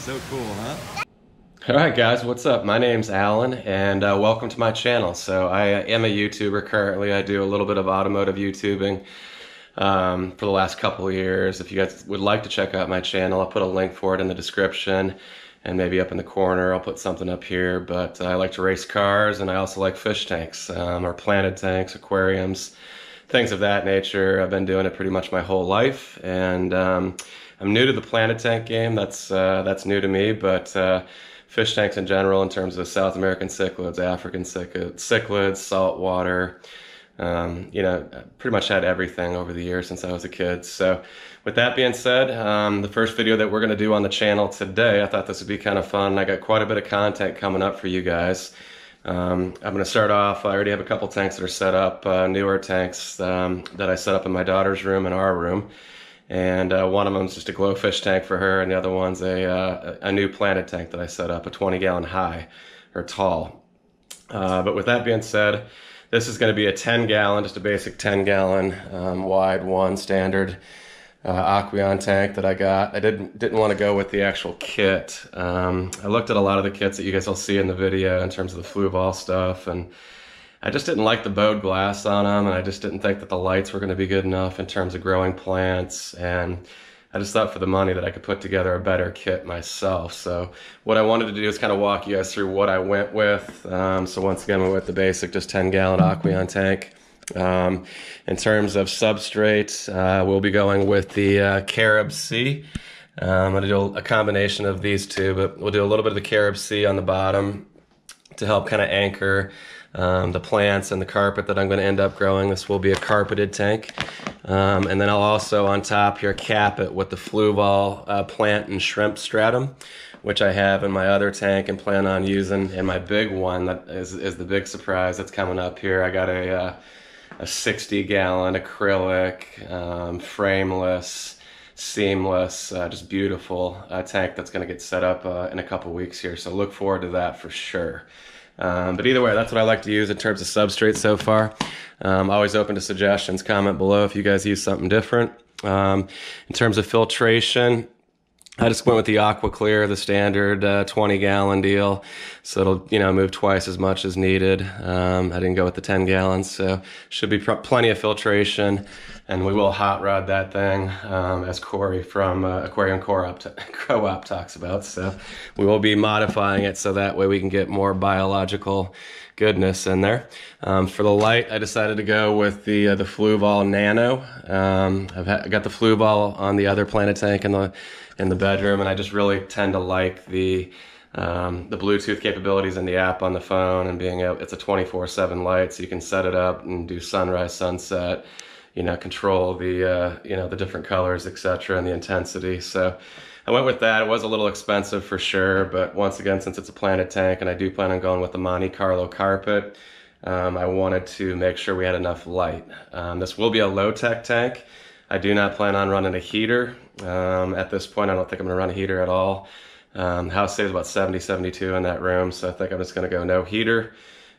So cool, huh? Alright guys, what's up? My name's Alan and welcome to my channel. So I am a YouTuber currently. I do a little bit of automotive YouTubing for the last couple of years. If you guys would like to check out my channel, I'll put a link for it in the description and maybe up in the corner I'll put something up here. But I like to race cars and I also like fish tanks or planted tanks, aquariums, things of that nature. I've been doing it pretty much my whole life, and I'm new to the planted tank game. That's new to me, but fish tanks in general, in terms of South American cichlids, African cichlids, saltwater, pretty much had everything over the years since I was a kid. So with that being said, the first video that we're going to do on the channel today, I thought this would be kind of fun. I got quite a bit of content coming up for you guys. I'm going to start off, I already have a couple tanks that are set up, newer tanks that I set up in my daughter's room and our room. And one of them is just a glowfish tank for her, and the other one's a new planted tank that I set up, a 20-gallon high, or tall. But with that being said, this is going to be a 10-gallon, just a basic 10-gallon wide one standard Aquarium tank that I got. I didn't want to go with the actual kit. I looked at a lot of the kits that you guys will see in the video in terms of the Fluval stuff, and I just didn't like the bowed glass on them, and I just didn't think that the lights were going to be good enough in terms of growing plants, and I just thought for the money that I could put together a better kit myself. So what I wanted to do is kind of walk you guys through what I went with. So once again, we went with the basic, just 10-gallon Aquarium tank. In terms of substrate, we'll be going with the Carib Sea. I'm going to do a combination of these two, but we'll do a little bit of the Carib Sea on the bottom to help kind of anchor the plants and the carpet that I'm going to end up growing. This will be a carpeted tank. And then I'll also on top here cap it with the Fluval plant and shrimp stratum, which I have in my other tank and plan on using in my big one. That is the big surprise that's coming up here. I got a 60-gallon acrylic, frameless, seamless, just beautiful tank that's going to get set up in a couple weeks here. So look forward to that for sure. But either way, that's what I like to use in terms of substrate so far. Always open to suggestions. Comment below if you guys use something different. In terms of filtration, I just went with the Aqua Clear, the standard 20-gallon deal, so it'll move twice as much as needed. I didn't go with the 10 gallons, so should be plenty of filtration. And we will hot rod that thing, as Corey from Aquarium Co-op talks about. So we will be modifying it so that way we can get more biological goodness in there. For the light, I decided to go with the Fluval Nano. I got the Fluval on the other planted tank in the bedroom, and I just really tend to like the Bluetooth capabilities in the app on the phone, and it's a 24/7 light, so you can set it up and do sunrise, sunset, control the different colors, etc., and the intensity. So I went with that. It was a little expensive for sure, but once again, since it's a planted tank and I do plan on going with the Monte Carlo carpet, I wanted to make sure we had enough light. This will be a low-tech tank. I do not plan on running a heater. At this point, I don't think I'm going to run a heater at all. House stays about 70, 72 in that room, so I think I'm just going to go no heater.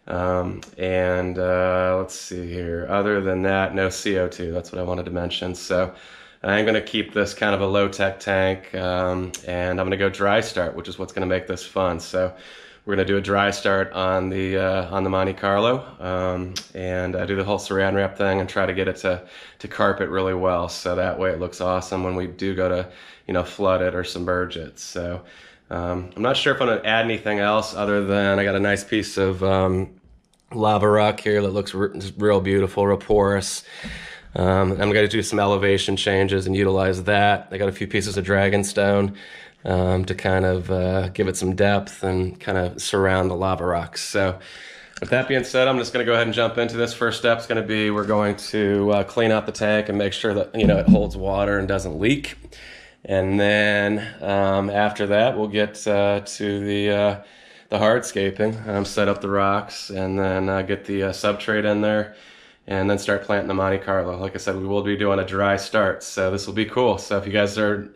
Let's see here. Other than that, no CO2. That's what I wanted to mention. So I'm going to keep this kind of a low-tech tank, and I'm going to go dry start, which is what's going to make this fun. So we're going to do a dry start on the Monte Carlo, and do the whole saran wrap thing and try to get it to carpet really well, so that way it looks awesome when we do go to flood it or submerge it. So I'm not sure if I'm going to add anything else other than I got a nice piece of lava rock here that looks real beautiful, real porous. I'm going to do some elevation changes and utilize that. I got a few pieces of dragonstone to kind of give it some depth and kind of surround the lava rocks. So with that being said, I'm just going to go ahead and jump into this. First step is going to be we're going to clean out the tank and make sure that it holds water and doesn't leak. And then after that, we'll get to the hardscaping, set up the rocks, and then get the substrate in there, and then start planting the Monte Carlo. Like I said, we will be doing a dry start, so this will be cool. So if you guys are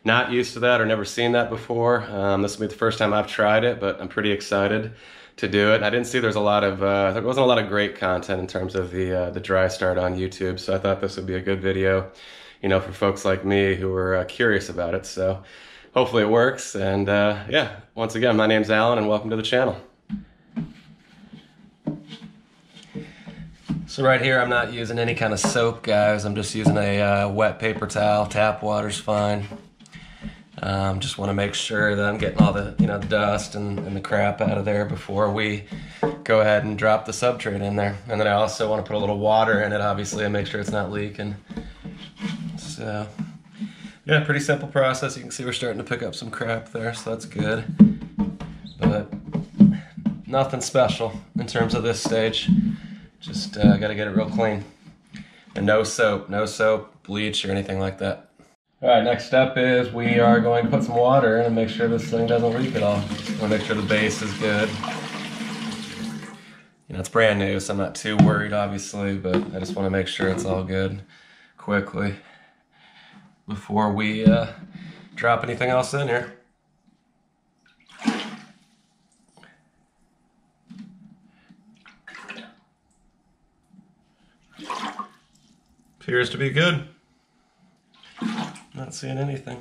not used to that or never seen that before, this will be the first time I've tried it, but I'm pretty excited to do it. I didn't see there wasn't a lot of great content in terms of the dry start on YouTube, so I thought this would be a good video, for folks like me who were curious about it. So hopefully it works. And yeah, once again, my name's Alan and welcome to the channel. So right here, I'm not using any kind of soap, guys. I'm just using a wet paper towel. Tap water's fine. Just want to make sure that I'm getting all the the dust and the crap out of there before we go ahead and drop the substrate in there. And then I also want to put a little water in it, obviously, and make sure it's not leaking. So yeah, pretty simple process. You can see we're starting to pick up some crap there, so that's good. But nothing special in terms of this stage. Just got to get it real clean. And no soap, bleach, or anything like that. All right, next step is we are going to put some water in and make sure this thing doesn't leak at all. Want to make sure the base is good. It's brand new, so I'm not too worried, obviously, but I just want to make sure it's all good quickly before we drop anything else in here. Appears to be good. Not seeing anything.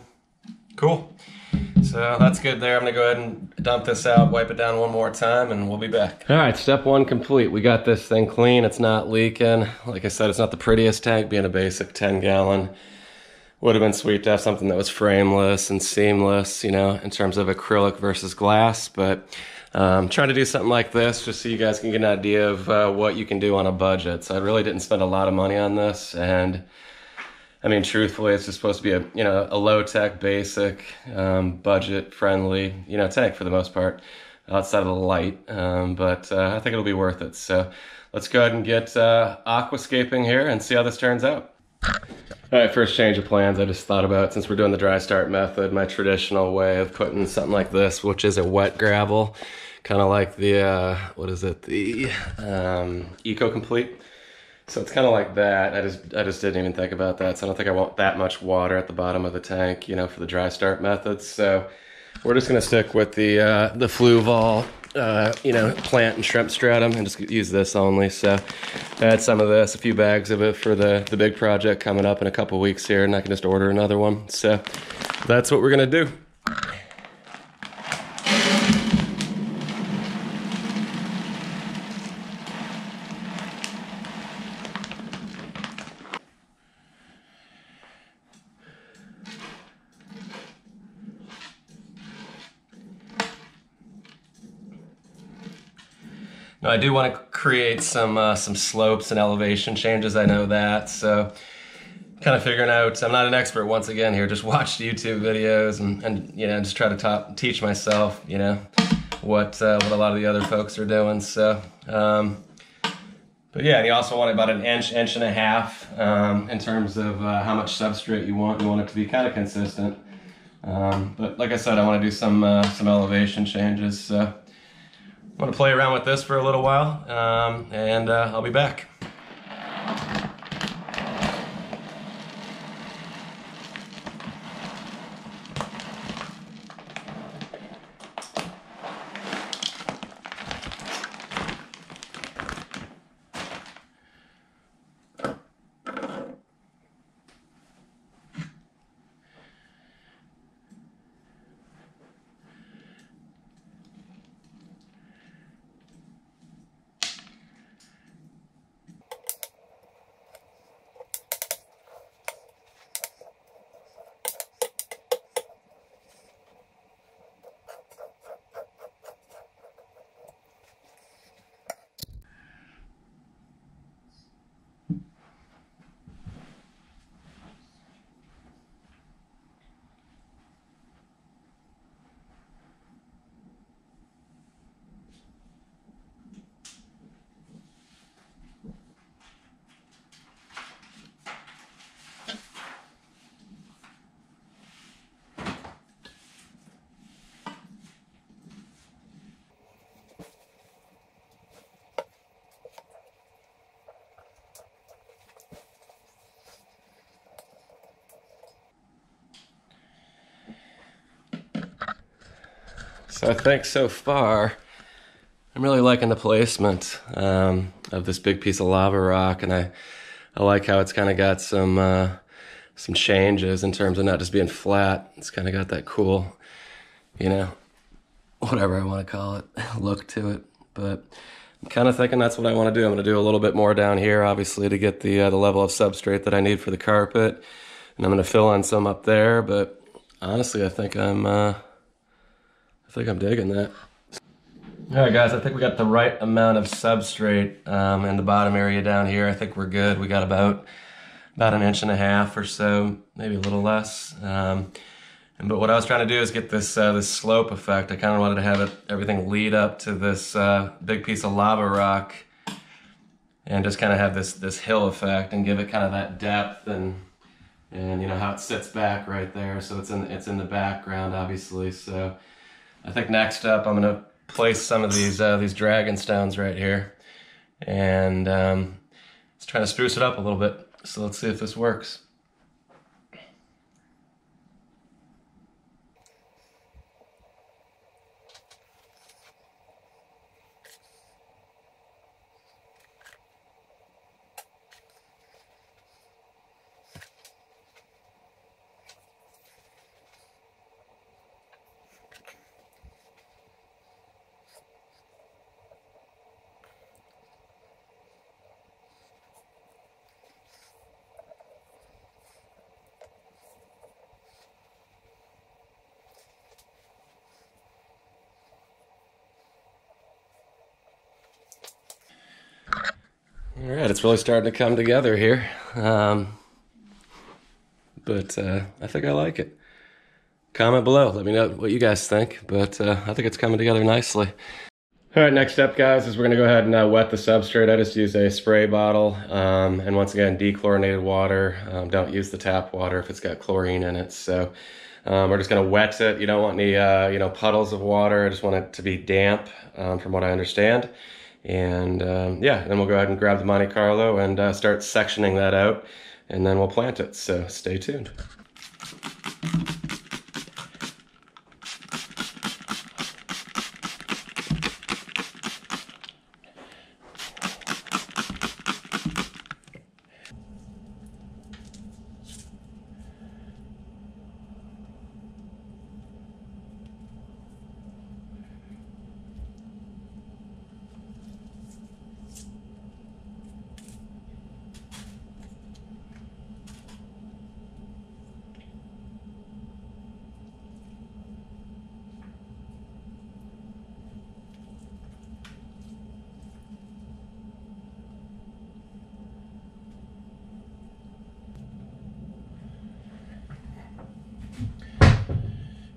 Cool. So that's good there. I'm gonna go ahead and dump this out, wipe it down one more time, and we'll be back. All right, step one complete. We got this thing clean. It's not leaking. Like I said, it's not the prettiest tank, being a basic 10-gallon. Would have been sweet to have something that was frameless and seamless, in terms of acrylic versus glass. But trying to do something like this just so you guys can get an idea of what you can do on a budget. So I really didn't spend a lot of money on this, and I mean, truthfully, it's just supposed to be a low-tech, basic, budget-friendly, tank for the most part, outside of the light. But I think it'll be worth it. So let's go ahead and get aquascaping here and see how this turns out. All right, first change of plans. I just thought about, since we're doing the dry start method, my traditional way of putting something like this, which is a wet gravel, kind of like the the Eco Complete. So it's kind of like that. I just didn't even think about that. So I don't think I want that much water at the bottom of the tank, for the dry start method. So we're just gonna stick with the Fluval, plant and shrimp stratum, and just use this only. So I had some of this, a few bags of it for the big project coming up in a couple weeks here, and I can just order another one. So that's what we're gonna do. Now, I do want to create some slopes and elevation changes. I know that, so kind of figuring out. I'm not an expert once again here. Just watch YouTube videos and just try to teach myself what a lot of the other folks are doing. So, but yeah, and you also want about an inch and a half in terms of how much substrate you want. You want it to be kind of consistent. But like I said, I want to do some elevation changes. So I'm going to play around with this for a little while, and I'll be back. So I think so far, I'm really liking the placement of this big piece of lava rock, and I like how it's kind of got some some changes in terms of not just being flat. It's kind of got that cool, you know, whatever I want to call it, look to it. But I'm kind of thinking that's what I want to do. I'm going to do a little bit more down here, obviously, to get the level of substrate that I need for the carpet. And I'm going to fill in some up there, but honestly, I think I'm digging that. All right, guys, I think we got the right amount of substrate in the bottom area down here. I think we're good. We got about 1.5 inches or so, maybe a little less. But what I was trying to do is get this this slope effect. I kind of wanted to have everything lead up to this big piece of lava rock, and just kind of have this hill effect and give it kind of that depth and you know how it sits back right there. So it's in the background, obviously. So I think next up I'm gonna place some of these dragon stones right here, and let's try to spruce it up a little bit. So let's see if this works. All right, it's really starting to come together here, but I think I like it. Comment below, let me know what you guys think, but I think it's coming together nicely. All right, next step, guys, is we're gonna go ahead and wet the substrate. I just use a spray bottle, and once again, dechlorinated water. Don't use the tap water if it's got chlorine in it. So we're just gonna wet it. You don't want any you know, puddles of water. I just want it to be damp, from what I understand. And yeah, then we'll go ahead and grab the Monte Carlo and start sectioning that out, and then we'll plant it. So stay tuned.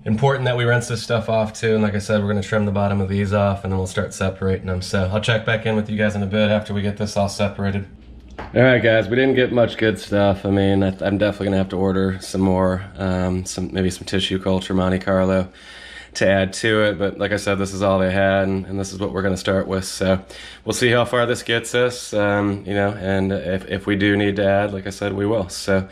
Important that we rinse this stuff off too, and like I said, we're going to trim the bottom of these off and then we'll start separating them. So I'll check back in with you guys in a bit after we get this all separated. All right, guys, we didn't get much good stuff. I mean, I'm definitely going to have to order some more, maybe some tissue culture Monte Carlo to add to it, but like I said, this is all they had, and this is what we're going to start with. So we'll see how far this gets us, you know, and if we do need to add, like I said, we will. So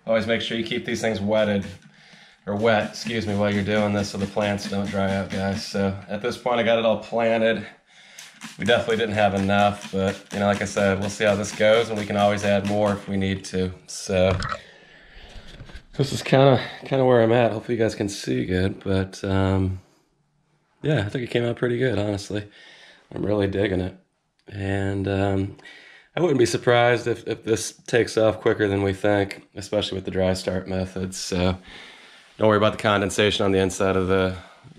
always make sure you keep these things wet, excuse me, while you're doing this so the plants don't dry out, guys. So at this point, I got it all planted. We definitely didn't have enough, but you know, like I said, we'll see how this goes, and we can always add more if we need to. So this is kind of where I'm at. Hopefully you guys can see good, but yeah, I think it came out pretty good, honestly. I'm really digging it, and I wouldn't be surprised if this takes off quicker than we think, especially with the dry start methods. So don't worry about the condensation on the inside of the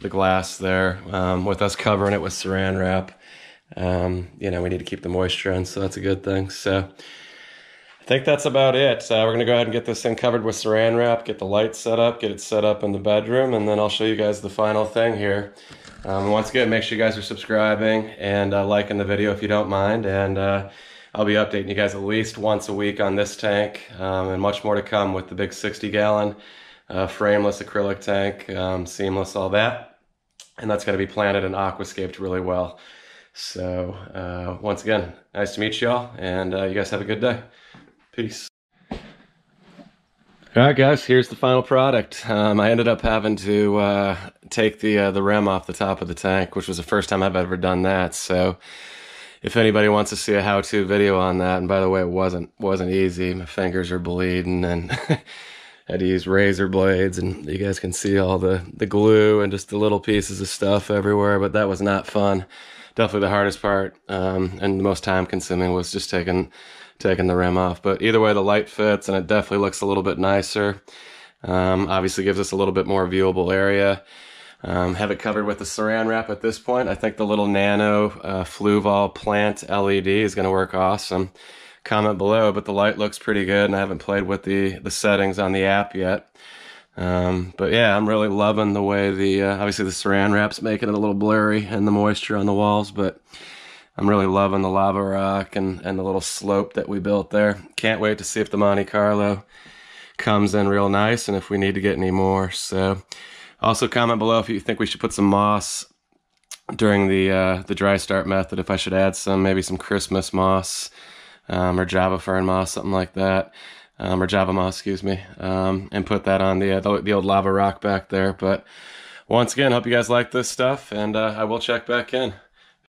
glass there. With us covering it with saran wrap, you know, we need to keep the moisture in, so that's a good thing. So I think that's about it. We're going to go ahead and get this thing covered with saran wrap, get the lights set up, get it set up in the bedroom, and then I'll show you guys the final thing here. Once again, make sure you guys are subscribing and liking the video if you don't mind. And I'll be updating you guys at least once a week on this tank, and much more to come with the big 60-gallon frameless acrylic tank, seamless, all that. And that's going to be planted and aquascaped really well. So once again, nice to meet y'all, and you guys have a good day. Peace. All right, guys, here's the final product. I ended up having to take the rim off the top of the tank, which was the first time I've ever done that. So if anybody wants to see a how-to video on that, and by the way, it wasn't easy. My fingers are bleeding, and had to use razor blades, and you guys can see all the glue and just the little pieces of stuff everywhere, but that was not fun. Definitely the hardest part, and the most time-consuming was just taking the rim off. But either way, the light fits, and it definitely looks a little bit nicer. Obviously gives us a little bit more viewable area. Have it covered with the saran wrap at this point. I think the little nano Fluval plant LED is going to work awesome. Comment below, but the light looks pretty good, and I haven't played with the settings on the app yet. But yeah, I'm really loving the way obviously the saran wrap's making it a little blurry and the moisture on the walls, but I'm really loving the lava rock and the little slope that we built there. Can't wait to see if the Monte Carlo comes in real nice and if we need to get any more. So also comment below if you think we should put some moss during the dry start method, if I should add maybe some Christmas moss, or Java fern moss, something like that. Or Java moss, excuse me, and put that on the old lava rock back there. But once again, hope you guys like this stuff, and I will check back in.